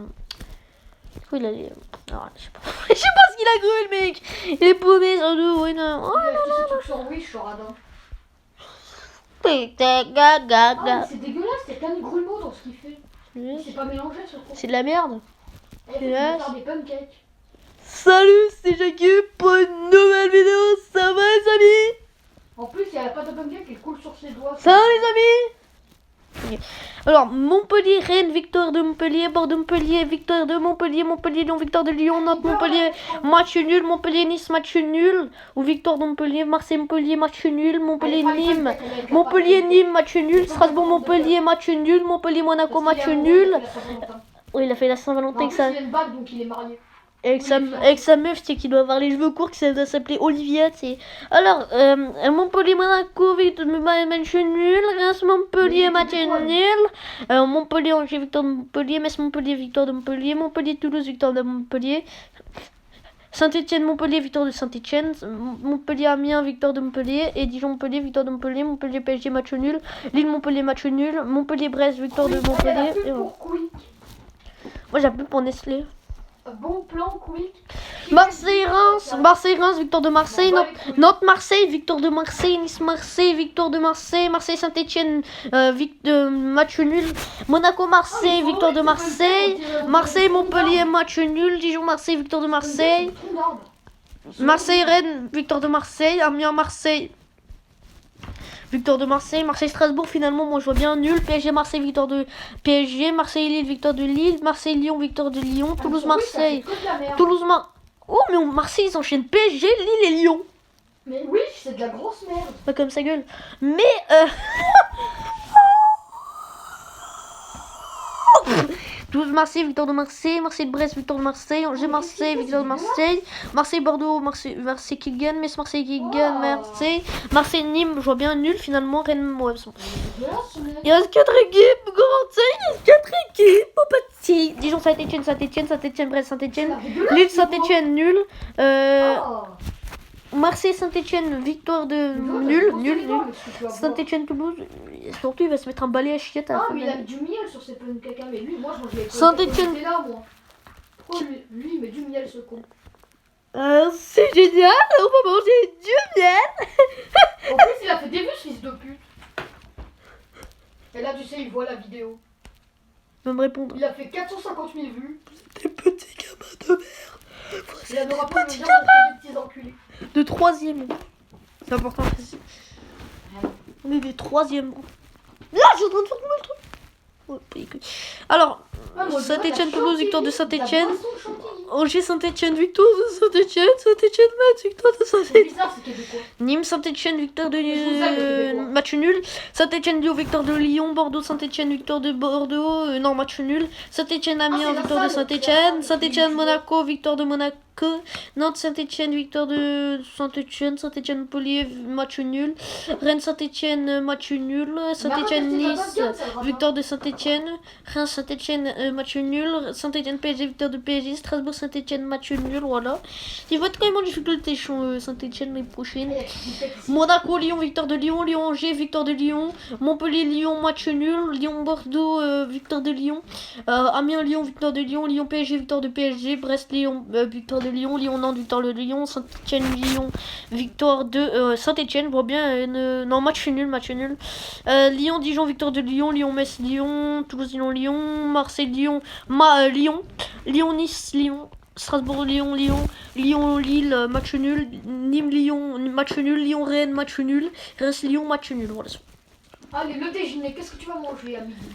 Quoi il a les... Alors, je sais pas. Je sais pas ce qu'il a cru, le mec. Il est paumé sur deux, ouais, non. Oh, Il a acheté ce truc sur Wish, sur radin. putain, Ah mais c'est dégueulasse, il y a plein de grumeaux dans ce qu'il fait. C'est pas mélangé ce con. C'est de la merde. Et après, il va faire des pancakes. Salut, c'est Jackie pour une nouvelle vidéo. Ça va les amis? En plus, il y a la pâte à pancakes qui coule sur ses doigts. Ça va les amis? Ok. Alors, Montpellier, Rennes, victoire de Montpellier, Bordeaux-Montpellier, victoire de Montpellier, Montpellier-Lyon, victoire de Lyon, Nantes-Montpellier, match nul, Montpellier-Nice, match nul, ou victoire de Montpellier, Marseille-Montpellier, match nul, Montpellier-Nîmes, Montpellier-Nîmes, match nul, Strasbourg-Montpellier, match nul, Montpellier-Monaco, match nul, Oui, il a fait la Saint-Valentin En plus, il a une bague, donc il est marié. avec Oui, avec sa meuf, tu sais, qui doit avoir les cheveux courts, qui doit s'appeler Olivia, tu sais. Alors, Montpellier, Monaco, match nul. Reims, Montpellier, match nul. Montpellier, Angers, victoire de Montpellier. Metz, Montpellier, victoire de Montpellier. Montpellier, Toulouse, victoire de Montpellier. Saint-Etienne, Montpellier, victoire de Saint-Etienne. Montpellier, Amiens, victoire de Montpellier. Et Dijon, Montpellier, victoire de Montpellier. Montpellier, PSG, match nul. Lille, Montpellier, match nul. Montpellier, Brest, victoire de Montpellier. Et voilà. Moi, j'appuie pour Nestlé. Bon plan, quick. Marseille-Reims, victoire de Marseille. Nantes-Marseille, victoire de Marseille. Nice-Marseille, victoire de Marseille. Marseille-Saint-Etienne, match nul. Monaco-Marseille, victoire de Marseille. Marseille-Montpellier, match nul. Dijon-Marseille, victoire de Marseille. Marseille-Rennes, victoire de Marseille. Amiens-Marseille, victoire de Marseille. Marseille-Strasbourg, finalement, moi je vois bien nul. PSG-Marseille, victoire de PSG. Marseille-Lille, victoire de Lille. Marseille-Lyon, victoire de Lyon. Toulouse-Marseille. Oh, mais Marseille, ils enchaînent PSG, Lille et Lyon. Mais oui, c'est de la grosse merde. Pas comme sa gueule. Mais, Toulouse-Marseille, victoire de Marseille. Marseille-Brest, victoire de Marseille. Angers-Marseille, victoire de Marseille. Marseille-Bordeaux, Marseille qui gagne. Metz-Marseille qui gagne. Marseille. Marseille-Nîmes, je vois bien nul finalement. Rennes, ouais, il reste 4 équipes, il reste 4 équipes, mon petit. Dijon, Saint-Etienne, Brest, Saint-Etienne. Lille, Saint-Etienne, nul. Marseille, Saint-Etienne, victoire de nul. Saint-Etienne, Toulouse. Surtout, il va se mettre un balai à chiottes à la fin. Ah, mais il a mis du miel sur ses pommes de caca, mais lui, moi, je mangeais. Saint-Etienne. Là, moi. Pourquoi lui, il met du miel, ce con? C'est génial, on va manger du miel. En plus, il a fait des vues, ce fils de pute. Et là, tu sais, il voit la vidéo. Il va me répondre. Il a fait 450 000 vues. Des petits gamins de merde. Il n'aura pas me dire des petits enculés. De 3e. C'est important à préciser. On est des 3e. Là, je suis en train de faire tomber le truc. Alors, Saint-Etienne, Toulouse, victoire de Saint-Etienne. Angers, Saint-Etienne, victoire de Saint-Etienne. Saint-Etienne, Metz, victoire de Saint-Etienne. Nîmes, Saint-Etienne, victoire de match nul. Saint-Etienne, Lyon, victoire de Lyon. Bordeaux, Saint-Etienne, victoire de Bordeaux. Non, match nul. Saint-Etienne, Amiens, victoire de Saint-Etienne. Saint-Etienne, Monaco, victoire de Monaco. Nantes, Saint-Etienne, victoire de Saint-Etienne. Saint-Etienne, Montpellier, match nul. Rennes, Saint-Etienne, match nul. Saint-Etienne, Nice, victoire de Saint-Etienne. Reims, Saint-Etienne, match nul. Saint-Etienne, PSG, victoire de PSG. Strasbourg, Saint-Etienne, match nul. Voilà. Il va être quand même en difficulté, Saint-Etienne, les prochaines. Monaco, Lyon, victoire de Lyon. Lyon, Angers, victoire de Lyon. Montpellier, Lyon, match nul. Lyon, Bordeaux, victoire de Lyon. Amiens, Lyon, victoire de Lyon. Lyon, PSG, victoire de PSG. Brest, Lyon, victoire de Lyon. Lyon, Nantes, victoire de Lyon. Saint-Etienne, Lyon, victoire de Saint-Etienne. Je vois bien. Non, match nul. Lyon, Dijon, victoire de Lyon. Lyon, Metz, Lyon. Toulouse, Lyon. Marseille, Lyon. Lyon. Lyon, Nice, Lyon. Strasbourg, Lyon, Lille, match nul. Nîmes, Lyon, match nul. Lyon, Rennes, match nul. Reims, Lyon, match nul. Voilà. Allez, le déjeuner, qu'est-ce que tu vas manger à midi?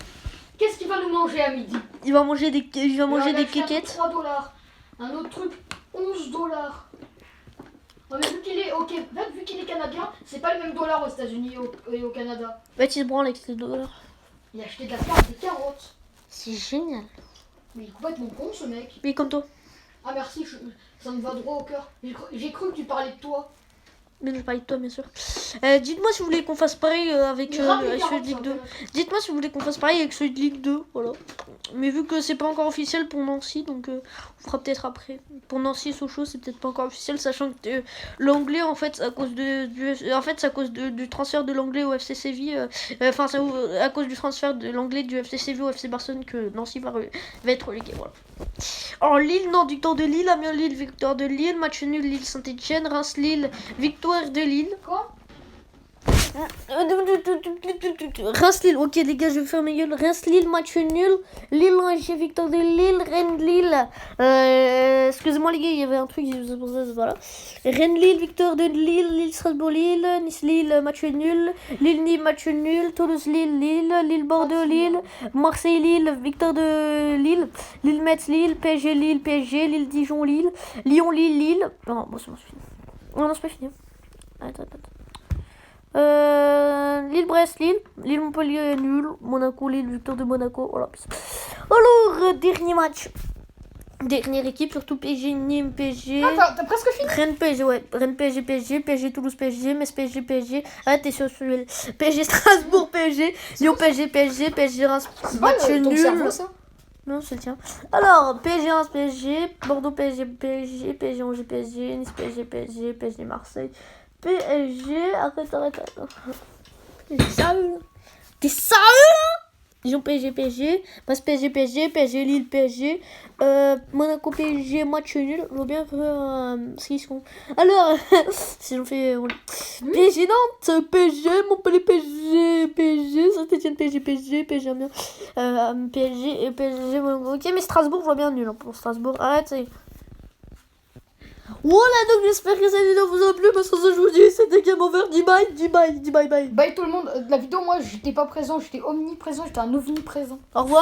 Qu'est-ce qu'il va nous manger à midi? Il va manger des quéquettes. 3 $. Un autre truc, 11 $. Non, mais vu qu'il est, ok, vu qu'il est canadien, c'est pas le même dollar aux États-Unis et au Canada. Bah, il se branle avec ces $. Il a acheté de la viande, des carottes. C'est génial. Mais il est complètement con, ce mec. Mais comme toi. Ah merci, ça me va droit au cœur. J'ai cru que tu parlais de toi. Mais je parlais de toi, bien sûr. Dites-moi si vous voulez qu'on fasse pareil avec ceux de Ligue 2. Dites-moi si vous voulez qu'on fasse pareil avec ceux de Ligue 2. Voilà. Mais vu que c'est pas encore officiel pour Nancy, donc on fera peut-être après. Pour Nancy et Sochaux, c'est peut-être pas encore officiel, sachant que l'anglais, en fait, à cause du transfert de l'anglais au FC Séville, enfin, à cause du transfert de l'anglais du FC Séville au FC Barcelone, que Nancy va être relégué. Voilà. Alors, Lille, non, victoire de Lille. Amiens, Lille, victoire de Lille. Match nul, Lille, Saint-Etienne. Reims, Lille, victoire de Lille. Quoi? Reims Lille, ok les gars, je vais faire ma gueule. Reims Lille, match nul. Lille, Angers, victoire de Lille. Rennes Lille. Excusez-moi les gars, il y avait un truc, voilà. Rennes Lille, victoire de Lille. Lille Strasbourg Lille. Nice Lille, match nul. Lille Nîmes, match nul. Toulouse Lille, Lille Bordeaux Lille. Marseille Lille, victoire de Lille. Lille Metz Lille. PSG Lille, PSG. Lille Dijon Lille. Lyon Lille, Lille. Non, bon, c'est fini. Non, c'est pas fini. Attends. Lille Brest Lille. Lille Montpellier nul. Monaco Lille, victoire de Monaco. Voilà. Alors, dernier match. Dernière équipe, surtout PSG, Nîmes, PSG. Ah, t'as presque fini. Rennes, PSG, ouais. Rennes, PSG, PSG, PSG, Toulouse, PSG, Metz, PSG, PSG. Ah, t'es sur celui-là. PSG, Strasbourg, PSG. Lyon, PSG, PSG, PSG, Reims, match ton nul. cerveau, ça. Non, c'est le tien. Alors, PSG, Reims, PSG. Bordeaux, PSG, PSG. PSG, Angers, PSG. Nice, PSG, PSG. PSG, Marseille. PSG. Arrête. T'es sérieux, là? T'es sérieux, là? Lyon, PSG, PSG. Passe PSG, PSG. PSG, Lille, PSG. Monaco, PSG, match nul. On va bien faire ce qu'ils sont. Alors, si j'en fais. Voilà. PSG, Nantes, PSG, Montpellier, PSG, PSG, Saint-Etienne, PSG, PSG, PSG, bien. PSG et PSG, ok, mais Strasbourg, je vois bien nul hein, pour Strasbourg. Arrête, c'est. Voilà, donc j'espère que cette vidéo vous a plu. Parce que je vous dis, c'était Game Over. Dis bye. Bye tout le monde. La vidéo, moi, j'étais pas présent, j'étais omniprésent, j'étais un ovni présent. Au revoir.